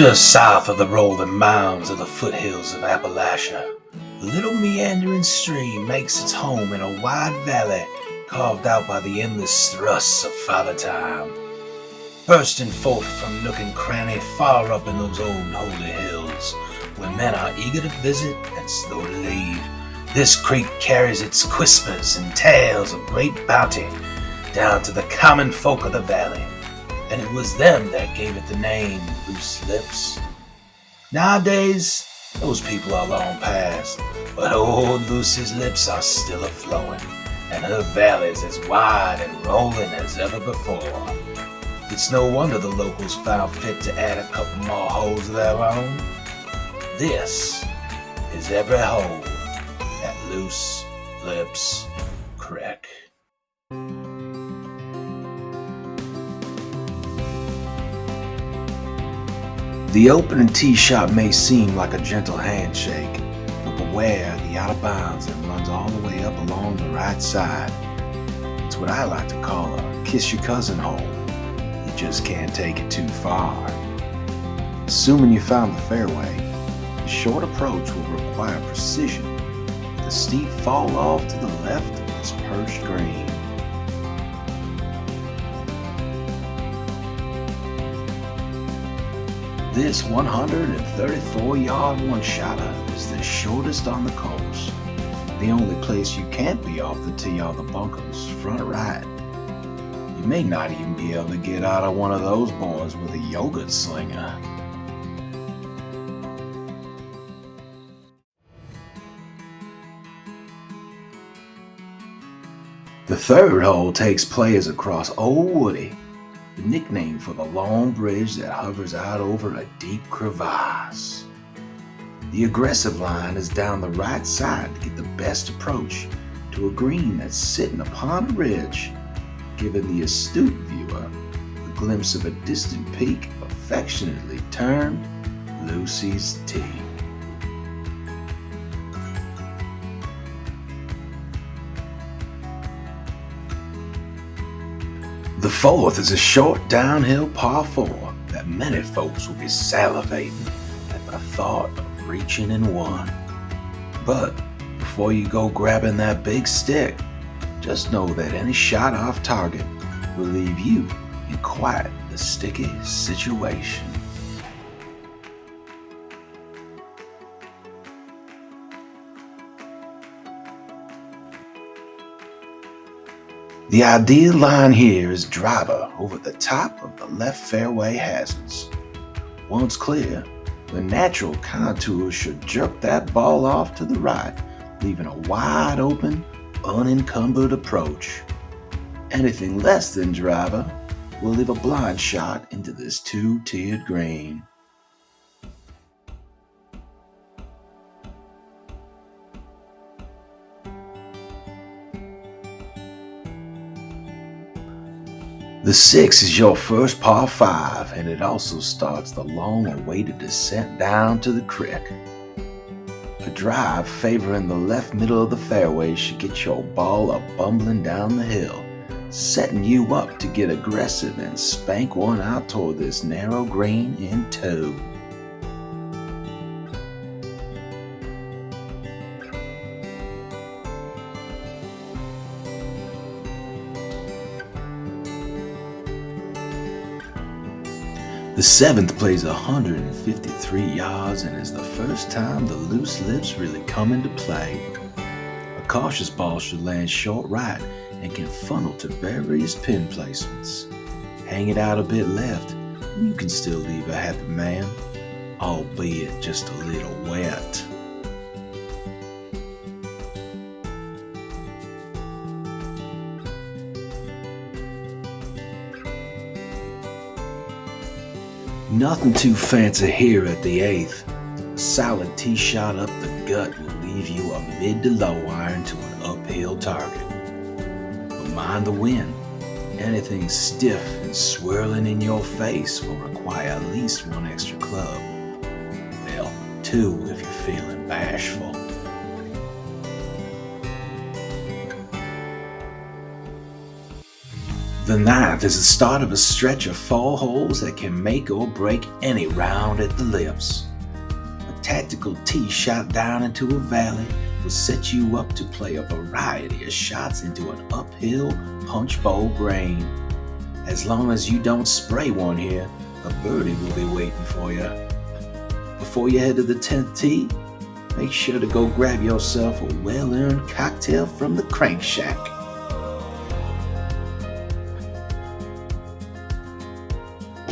Just south of the rolling mounds of the foothills of Appalachia, a little meandering stream makes its home in a wide valley carved out by the endless thrusts of Father Time. Bursting forth from nook and cranny far up in those old holy hills, where men are eager to visit and slow to leave, this creek carries its whispers and tales of great bounty down to the common folk of the valley, and it was them that gave it the name Loose Lips. Nowadays, those people are long past, but old Lucy's lips are still a-flowing, and her valley's as wide and rolling as ever before. It's no wonder the locals found fit to add a couple more holes of their own. This is every hole at Loose Lips Crick. The opening tee shot may seem like a gentle handshake, but beware the out of bounds that runs all the way up along the right side. It's what I like to call a kiss your cousin hole. You just can't take it too far. Assuming you found the fairway, the short approach will require precision with a steep fall off to the left of this perched green. This 134-yard one-shotter is the shortest on the course. The only place you can't be off the tee are the bunkers, front right. You may not even be able to get out of one of those boys with a yogurt slinger. The third hole takes players across Old Woody, the nickname for the long bridge that hovers out over a deep crevasse. The aggressive line is down the right side to get the best approach to a green that's sitting upon a ridge, giving the astute viewer a glimpse of a distant peak affectionately termed Lucy's Tee. The fourth is a short downhill par 4 that many folks will be salivating at the thought of reaching in one. But before you go grabbing that big stick, just know that any shot off target will leave you in quite the sticky situation. The ideal line here is driver over the top of the left fairway hazards. Once clear, the natural contour should jerk that ball off to the right, leaving a wide open, unencumbered approach. Anything less than driver will leave a blind shot into this two-tiered green. The 6 is your first par 5, and it also starts the long-awaited descent down to the creek. A drive favoring the left middle of the fairway should get your ball a-bumbling down the hill, setting you up to get aggressive and spank one out toward this narrow green in tow. The 7th plays 153 yards and is the first time the Loose Lips really come into play. A cautious ball should land short right and can funnel to various pin placements. Hang it out a bit left and you can still leave a happy man, albeit just a little wet. Nothing too fancy here at the 8th. A solid tee shot up the gut will leave you a mid to low iron to an uphill target. But mind the wind. Anything stiff and swirling in your face will require at least one extra club. Well, 2 if you're feeling bashful. The ninth is the start of a stretch of 4 holes that can make or break any round at the lips. A tactical tee shot down into a valley will set you up to play a variety of shots into an uphill punch bowl green. As long as you don't spray one here, a birdie will be waiting for you. Before you head to the 10th tee, make sure to go grab yourself a well-earned cocktail from the Crank Shack.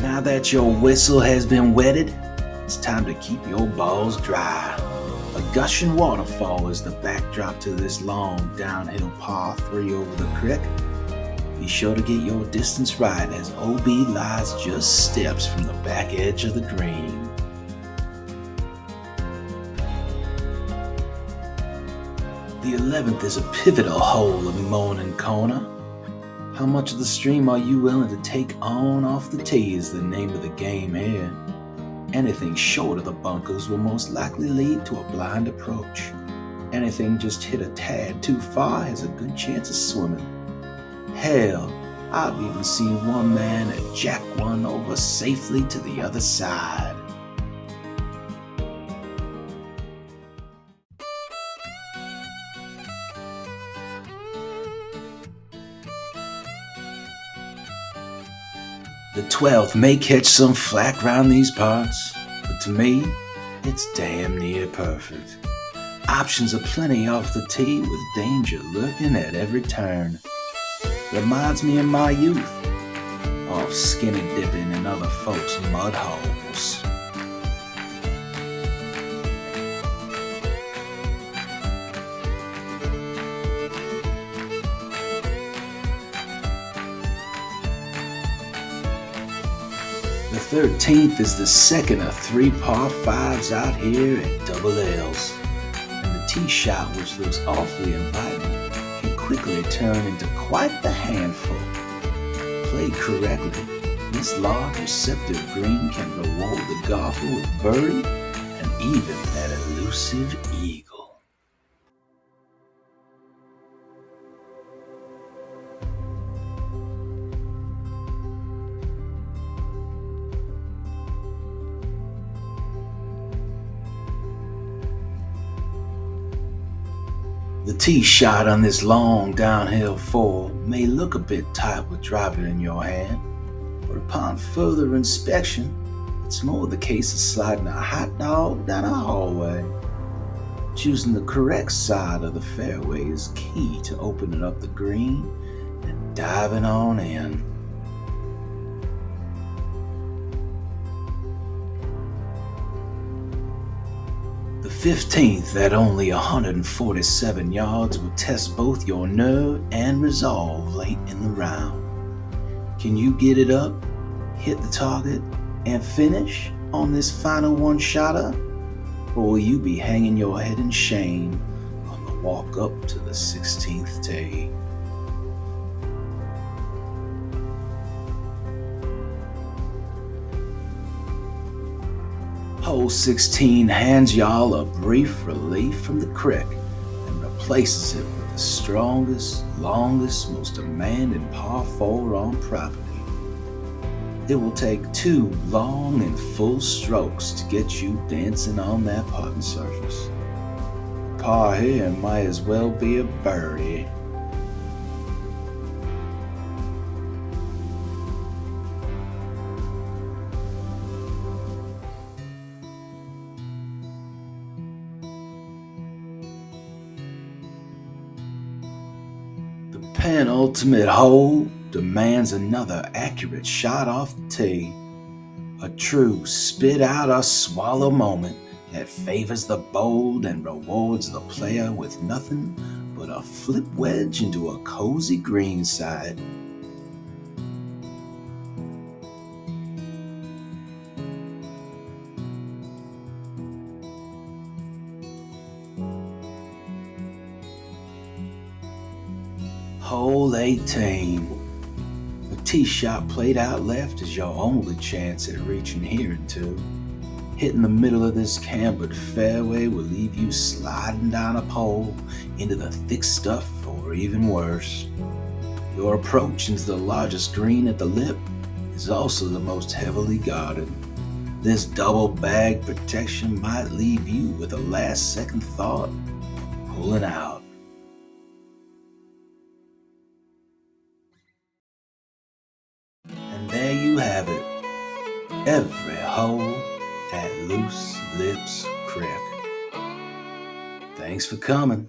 Now that your whistle has been wetted, it's time to keep your balls dry. A gushing waterfall is the backdrop to this long downhill par 3 over the Crick. Be sure to get your distance right as OB lies just steps from the back edge of the green. The 11th is a pivotal hole of Morning Corner. How much of the stream are you willing to take on off the tee is the name of the game here. Anything short of the bunkers will most likely lead to a blind approach. Anything just hit a tad too far has a good chance of swimming. Hell, I've even seen one man jack one over safely to the other side. The 12th may catch some flack round these parts, but to me, it's damn near perfect. Options are plenty off the tee with danger lurking at every turn. Reminds me of my youth, off skinny dipping in other folks' mud holes. The 13th is the second of 3 par 5s out here at Double L's, and the tee shot, which looks awfully inviting, can quickly turn into quite the handful. Played correctly, this large receptive green can reward the golfer with birdie and even that elusive eagle. The tee shot on this long downhill 4 may look a bit tight with driver in your hand, but upon further inspection, it's more the case of sliding a hot dog down a hallway. Choosing the correct side of the fairway is key to opening up the green and diving on in. The 15th, at only 147 yards, will test both your nerve and resolve late in the round. Can you get it up, hit the target, and finish on this final one-shotter? Or will you be hanging your head in shame on the walk up to the 16th tee? Hole 16 hands y'all a brief relief from the Crick and replaces it with the strongest, longest, most demanding par 4 on property. It will take 2 long and full strokes to get you dancing on that putting surface. Par here might as well be a birdie. Penultimate hole demands another accurate shot off the tee. A true spit out or swallow moment that favors the bold and rewards the player with nothing but a flip wedge into a cozy greenside. Hole 18. A tee shot played out left is your only chance at reaching here in 2. Hitting the middle of this cambered fairway will leave you sliding down a pole into the thick stuff or even worse. Your approach into the largest green at the lip is also the most heavily guarded. This double bag protection might leave you with a last second thought of pulling out. And there you have it. Every hole at Loose Lips Crick. Thanks for coming.